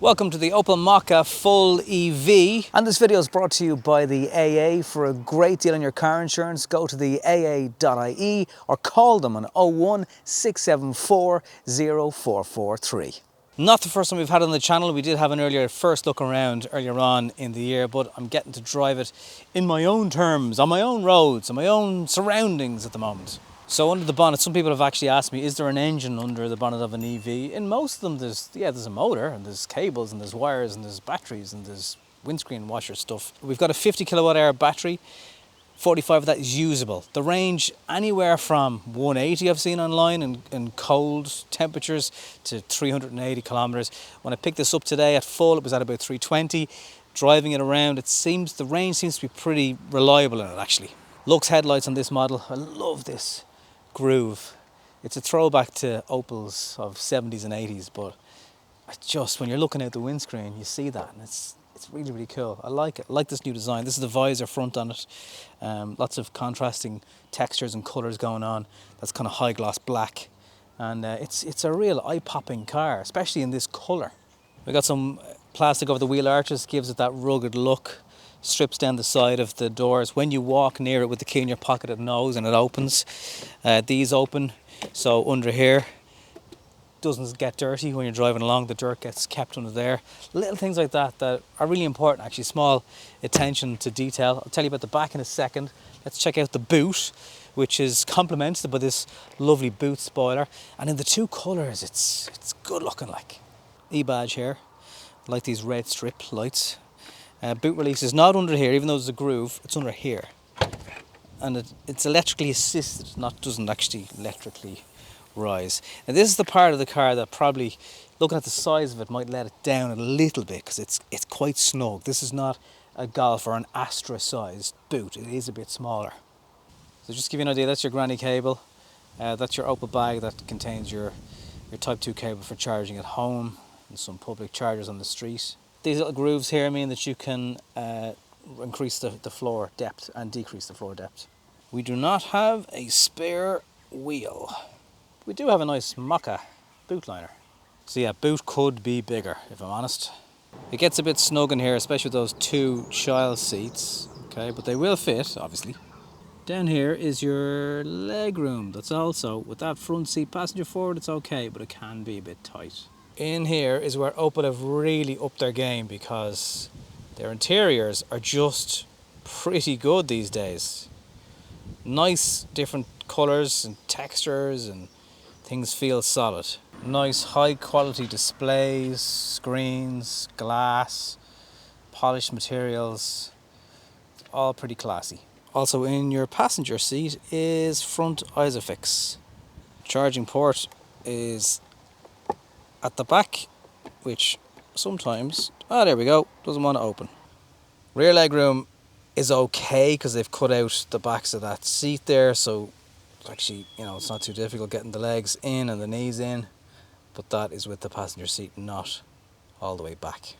Welcome to the Opel Mokka Full EV, and this video is brought to you by the AA. For a great deal on your car insurance, go to the AA.ie or call them on 01 674 0443. Not the first time we've had it on the channel. We did have an first look around earlier on in the year, but I'm getting to drive it in my own terms, on my own roads, on my own surroundings at the moment. So under the bonnet, some people have actually asked me, is there an engine under the bonnet of an EV? In most of them, there's a motor, and there's cables, and there's wires, and there's batteries, and there's windscreen washer stuff. We've got a 50 kilowatt hour battery. 45 of that is usable. The range anywhere from 180 I've seen online in cold temperatures to 380 kilometers. When I picked this up today at full, it was at about 320. Driving it around, the range seems to be pretty reliable in it actually. Lux headlights on this model. I love this groove. It's a throwback to Opels of 70s and 80s, but when you're looking out the windscreen, you see that, and it's really, really cool. I like it. I like this new design. This is the visor front on it. Lots of contrasting textures and colours going on. That's kind of high gloss black, and it's a real eye-popping car, especially in this colour. We got some plastic over the wheel arches, gives it that rugged look. Strips down the side of the doors. When you walk near it with the key in your pocket, it knows and it opens. These open, so under here doesn't get dirty when you're driving along. The dirt gets kept under there. Little things like that are really important actually. Small attention to detail. I'll tell you about the back in a second. Let's check out the boot, which is complemented by this lovely boot spoiler. And in the two colours, it's good looking like. E-badge here. I like these red strip lights. Boot release is not under here, even though there's a groove, it's under here. And it's electrically assisted, doesn't actually electrically rise. And this is the part of the car that probably, looking at the size of it, might let it down a little bit, because it's quite snug. This is not a Golf or an Astra sized boot, it is a bit smaller. So just to give you an idea, that's your granny cable. That's your Opel bag that contains your Type 2 cable for charging at home and some public chargers on the street. These little grooves here mean that you can increase the floor depth and decrease the floor depth. We do not have a spare wheel. We do have a nice Mokka boot liner. So yeah, boot could be bigger, if I'm honest. It gets a bit snug in here, especially with those two child seats. Okay, but they will fit, obviously. Down here is your leg room. That's also, with that front seat passenger forward, it's okay, but it can be a bit tight. In here is where Opel have really upped their game, because their interiors are just pretty good these days. Nice different colours and textures, and things feel solid. Nice high quality displays, screens, glass, polished materials, all pretty classy. Also in your passenger seat is front Isofix. Charging port is at the back, which sometimes, there we go, doesn't want to open. Rear leg room is okay because they've cut out the backs of that seat there, so actually, it's not too difficult getting the legs in and the knees in, but that is with the passenger seat not all the way back.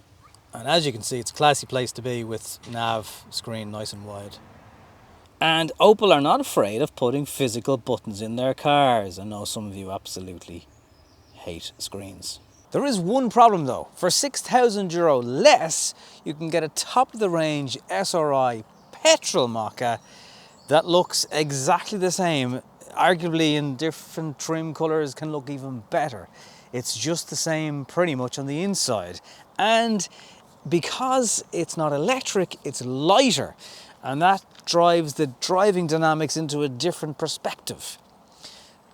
And as you can see, it's a classy place to be with nav screen nice and wide. And Opel are not afraid of putting physical buttons in their cars. I know some of you absolutely hate screens. There is one problem though. For €6,000 less, you can get a top-of-the-range SRI petrol Mokka that looks exactly the same, arguably in different trim colours, can look even better. It's just the same pretty much on the inside. And because it's not electric, it's lighter. And that drives the driving dynamics into a different perspective.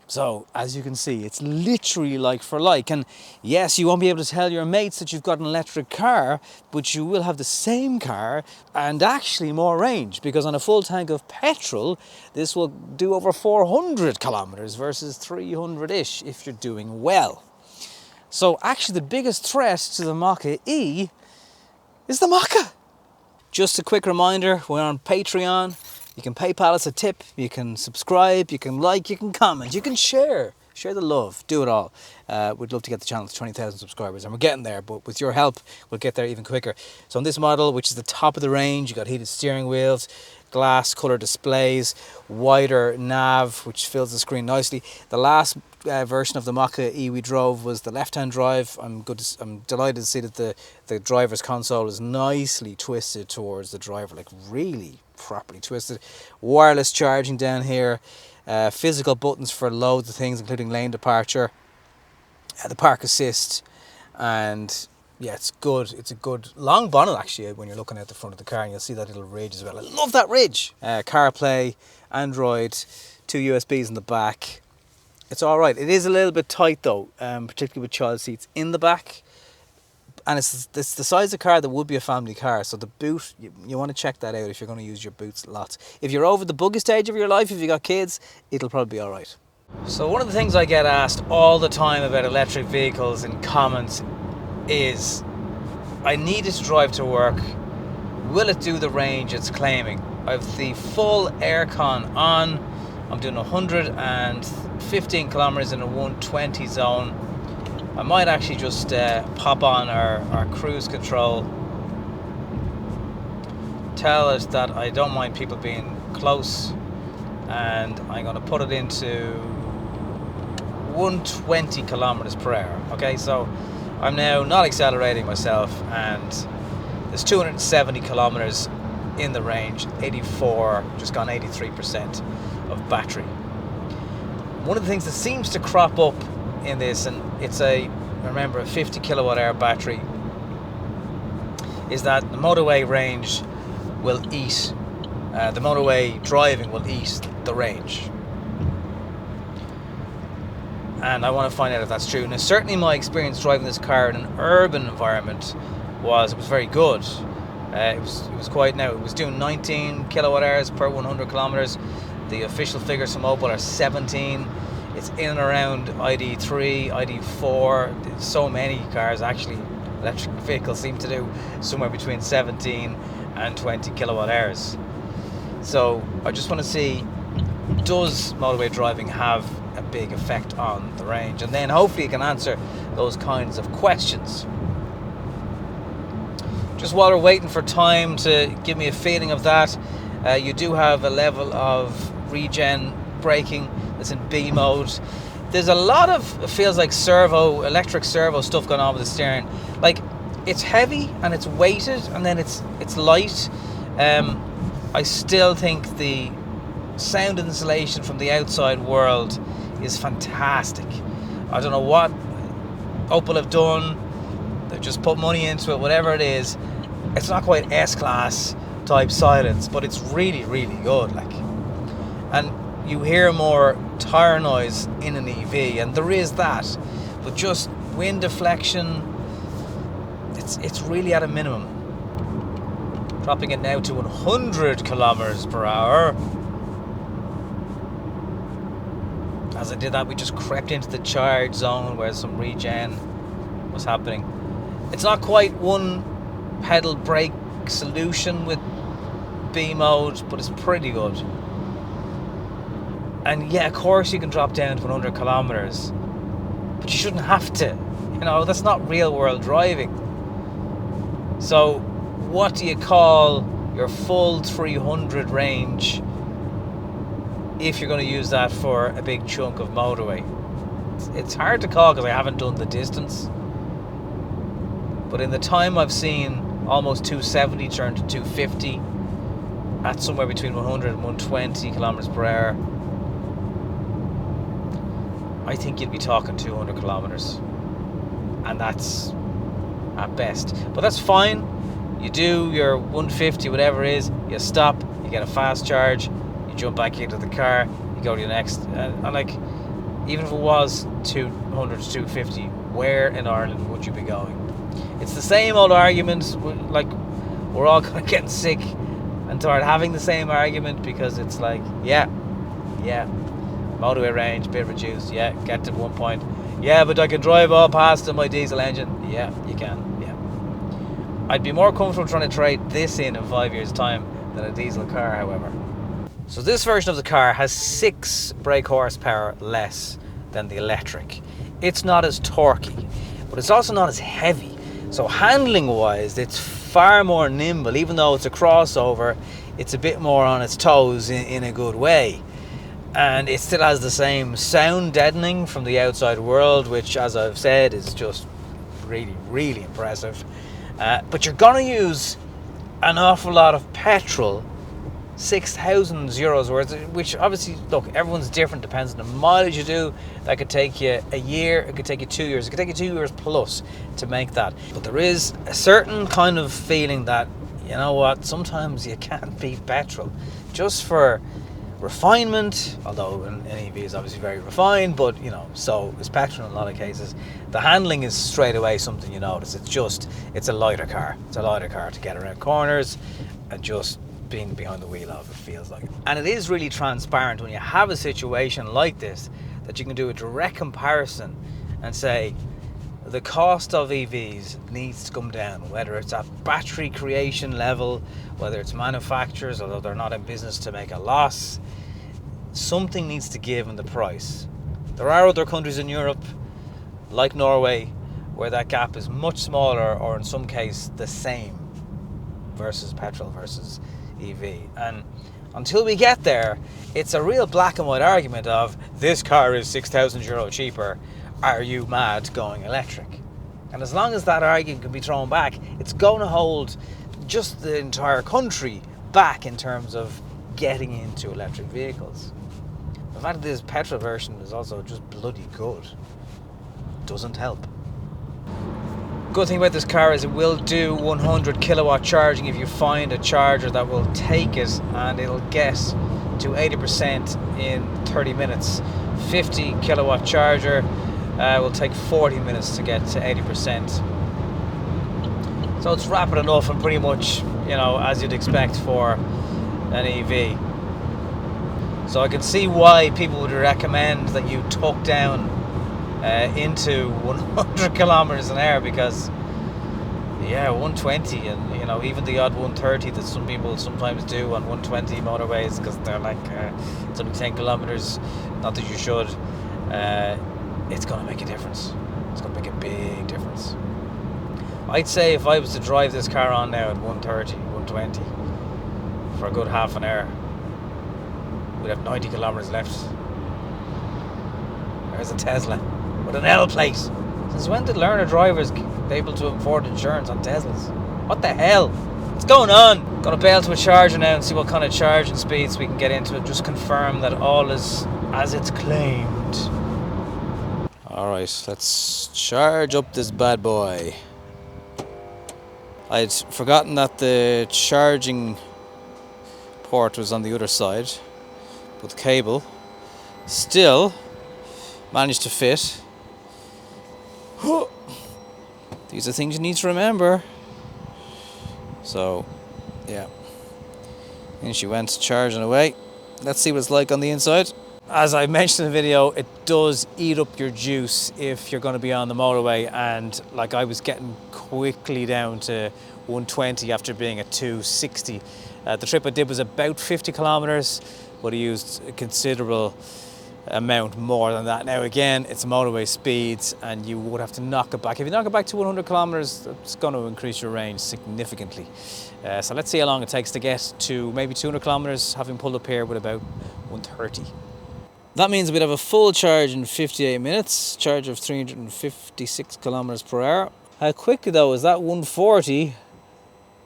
So, as you can see, it's literally like for like. And yes, you won't be able to tell your mates that you've got an electric car, but you will have the same car and actually more range, because on a full tank of petrol, this will do over 400 kilometers versus 300-ish if you're doing well. So actually the biggest threat to the Mokka E is the Mokka. Just a quick reminder, we're on Patreon. You can PayPal us a tip, you can subscribe, you can like, you can comment, you can share. Share the love, do it all. We'd love to get the channel to 20,000 subscribers, and we're getting there, but with your help, we'll get there even quicker. So on this model, which is the top of the range, you got heated steering wheels, glass colour displays, wider nav, which fills the screen nicely. The last version of the Mokka E we drove was the left-hand drive. I'm delighted to see that the driver's console is nicely twisted towards the driver, like really properly twisted. Wireless charging down here, physical buttons for loads of things, including lane departure, the park assist, and yeah, it's good. It's a good long bonnet actually when you're looking at the front of the car, and you'll see that little ridge as well. I love that ridge. CarPlay, Android, 2 USBs in the back. It's all right. It is a little bit tight though, particularly with child seats in the back. And it's the size of car that would be a family car. So the boot, you want to check that out if you're going to use your boots lots. If you're over the buggy stage of your life, if you got kids, it'll probably be all right. So one of the things I get asked all the time about electric vehicles in comments is, I need it to drive to work. Will it do the range it's claiming? I have the full aircon on. I'm doing 115 kilometers in a 120 zone. I might actually just pop on our cruise control. Tell us that I don't mind people being close, and I'm going to put it into 120 kilometers per hour. Okay, so I'm now not accelerating myself, and there's 270 kilometers in the range, 84, just gone 83% of battery. One of the things that seems to crop up in this, and it's remember a 50 kilowatt hour battery, is that the motorway range will eat, the motorway driving will eat the range. And I want to find out if that's true. Now, certainly my experience driving this car in an urban environment was very good. It was quite, now it was doing 19 kilowatt hours per 100 kilometers. The official figures from Opel are 17. It's in and around ID3, ID4. So many cars, actually, electric vehicles seem to do somewhere between 17 and 20 kilowatt hours. So I just want to see, does motorway driving have a big effect on the range? And then hopefully you can answer those kinds of questions. Just while we're waiting for time to give me a feeling of that, you do have a level of regen braking that's in B mode. There's a lot of, it feels like electric servo stuff going on with the steering. Like, it's heavy and it's weighted, and then it's light. I still think the sound insulation from the outside world is fantastic. I don't know what Opel have done. They've just put money into it, whatever it is. It's not quite S-Class type silence, but it's really, really good. Like, and you hear more tire noise in an EV, and there is that, but just wind deflection, it's really at a minimum. Dropping it now to 100 kilometers per hour. As I did that, we just crept into the charge zone where some regen was happening. It's not quite one pedal brake solution with B mode, but it's pretty good. And yeah, of course you can drop down to 100 kilometers, but you shouldn't have to. You know, that's not real world driving. So what do you call your full 300 range if you're going to use that for a big chunk of motorway? It's hard to call because I haven't done the distance. But in the time I've seen almost 270 turn to 250 at somewhere between 100 and 120 kilometers per hour, I think you'd be talking 200 kilometers, and that's at best. But that's fine. You do your 150, whatever it is, you stop, you get a fast charge, you jump back into the car, you go to your next, and like, even if it was 200 to 250, where in Ireland would you be going? It's the same old argument. Like, we're all kind of getting sick and tired having the same argument, because it's like, yeah, motorway range, bit reduced, yeah, get to one point, yeah, but I can drive all past in my diesel engine. Yeah, you can, yeah. I'd be more comfortable trying to trade this in 5 years' time than a diesel car, however. So this version of the car has 6 brake horsepower less than the electric. It's not as torquey, but it's also not as heavy. So handling wise, it's far more nimble. Even though it's a crossover, it's a bit more on its toes in a good way. and it still has the same sound deadening from the outside world, which, as I've said, is just really, really impressive. But you're gonna use an awful lot of petrol, 6,000 euros worth, which obviously, look, everyone's different, depends on the mileage you do. That could take you a year, it could take you 2 years, it could take you 2 years plus to make that. But there is a certain kind of feeling that, you know what, sometimes you can't beat petrol. Just for refinement, although an EV is obviously very refined, but you know, so is petrol in a lot of cases. The handling is straight away something you notice. It's a lighter car. It's a lighter car to get around corners and just being behind the wheel of, it feels like. And it is really transparent when you have a situation like this, that you can do a direct comparison and say the cost of EVs needs to come down, whether it's at battery creation level, whether it's manufacturers, although they're not in business to make a loss. Something needs to give in the price. There are other countries in Europe, like Norway, where that gap is much smaller, or in some case the same, versus petrol versus EV. And until we get there, it's a real black and white argument of, this car is 6,000 euro cheaper, are you mad going electric? And as long as that argument can be thrown back, it's going to hold just the entire country back in terms of getting into electric vehicles. The fact that this petrol version is also just bloody good doesn't help. Good thing about this car is it will do 100 kilowatt charging if you find a charger that will take it, and it'll get to 80% in 30 minutes. 50 kilowatt charger will take 40 minutes to get to 80%. So it's rapid enough and pretty much, you know, as you'd expect for an EV. So I can see why people would recommend that you tuck down into 100 kilometers an hour, because yeah, 120, and you know, even the odd 130 that some people sometimes do on 120 motorways, because they're like it's only 10 kilometers, not that you should, it's going to make a difference. It's going to make a big difference. I'd say if I was to drive this car on now at 130, 120 for a good half an hour, we'd have 90 kilometers left. There's a Tesla with an L plate. Since when did learner drivers be able to afford insurance on Teslas? What the hell? What's going on? Gonna bail to a charger now and see what kind of charging speeds we can get into it. Just confirm that all is as it's claimed. Alright, let's charge up this bad boy. I'd forgotten that the charging port was on the other side, but the cable still managed to fit. These are things you need to remember. So, yeah. And she went charging away. Let's see what it's like on the inside. As I mentioned in the video, it does eat up your juice if you're going to be on the motorway, and like I was getting quickly down to 120 after being at 260. The trip I did was about 50 kilometers, but I used a considerable amount more than that. Now again, it's motorway speeds and you would have to knock it back. If you knock it back to 100 kilometers, it's going to increase your range significantly. So let's see how long it takes to get to maybe 200 kilometers, having pulled up here with about 130. That means we'd have a full charge in 58 minutes, charge of 356 kilometers per hour. How quickly though is that 140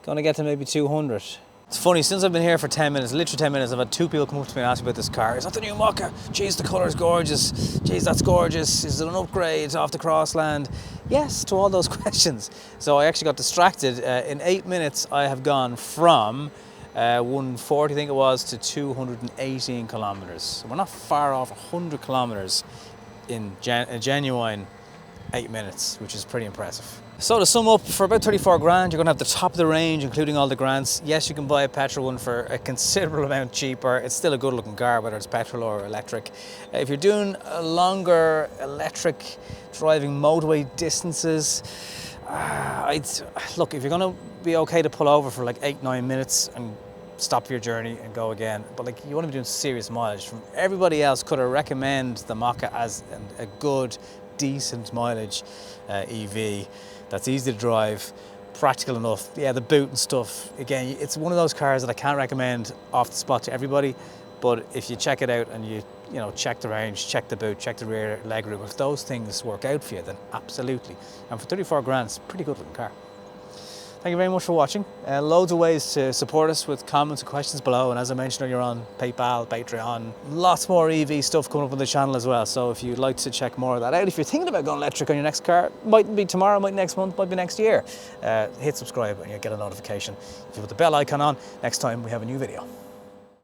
going to get to maybe 200? It's funny, since I've been here for 10 minutes, literally 10 minutes, I've had two people come up to me and ask me about this car. Is that the new Mokka? Jeez, the colour's gorgeous. Jeez, that's gorgeous. Is it an upgrade off the Crossland? Yes, to all those questions. So I actually got distracted. In 8 minutes, I have gone from 140, I think it was, to 218 kilometres. So we're not far off 100 kilometres in a genuine 8 minutes, which is pretty impressive. So to sum up, for about 34 grand, you're going to have the top of the range, including all the grants. Yes, you can buy a petrol one for a considerable amount cheaper. It's still a good looking car, whether it's petrol or electric. If you're doing a longer electric driving motorway distances, look, if you're going to be okay to pull over for like 8-9 minutes and stop your journey and go again, but like you want to be doing serious mileage. From everybody else could I recommend the Mokka as a good, decent mileage EV that's easy to drive, practical enough. Yeah, the boot and stuff, again, it's one of those cars that I can't recommend off the spot to everybody, but if you check it out and you you know, check the range, check the boot, check the rear leg room. If those things work out for you, then absolutely. And for 34 grand, it's a pretty good looking car. Thank you very much for watching. Loads of ways to support us with comments and questions below. And as I mentioned earlier on, PayPal, Patreon, lots more EV stuff coming up on the channel as well. So if you'd like to check more of that out, if you're thinking about going electric on your next car, might be tomorrow, might be next month, might be next year, hit subscribe and you'll get a notification. If you put the bell icon on, next time we have a new video.